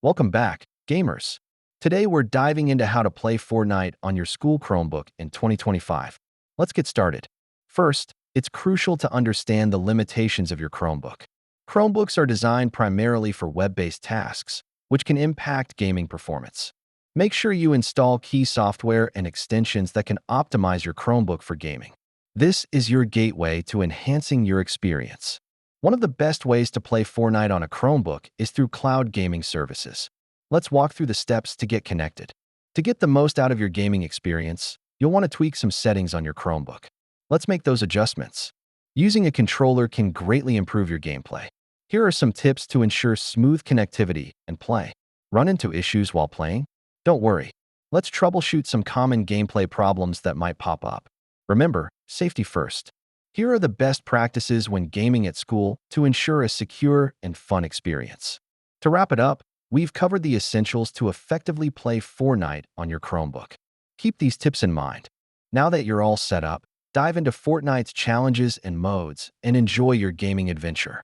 Welcome back, gamers. Today we're diving into how to play Fortnite on your school Chromebook in 2025. Let's get started. First, it's crucial to understand the limitations of your Chromebook. Chromebooks are designed primarily for web-based tasks, which can impact gaming performance. Make sure you install key software and extensions that can optimize your Chromebook for gaming. This is your gateway to enhancing your experience. One of the best ways to play Fortnite on a Chromebook is through cloud gaming services. Let's walk through the steps to get connected. To get the most out of your gaming experience, you'll want to tweak some settings on your Chromebook. Let's make those adjustments. Using a controller can greatly improve your gameplay. Here are some tips to ensure smooth connectivity and play. Run into issues while playing? Don't worry. Let's troubleshoot some common gameplay problems that might pop up. Remember, safety first. Here are the best practices when gaming at school to ensure a secure and fun experience. To wrap it up, we've covered the essentials to effectively play Fortnite on your Chromebook. Keep these tips in mind. Now that you're all set up, dive into Fortnite's challenges and modes and enjoy your gaming adventure.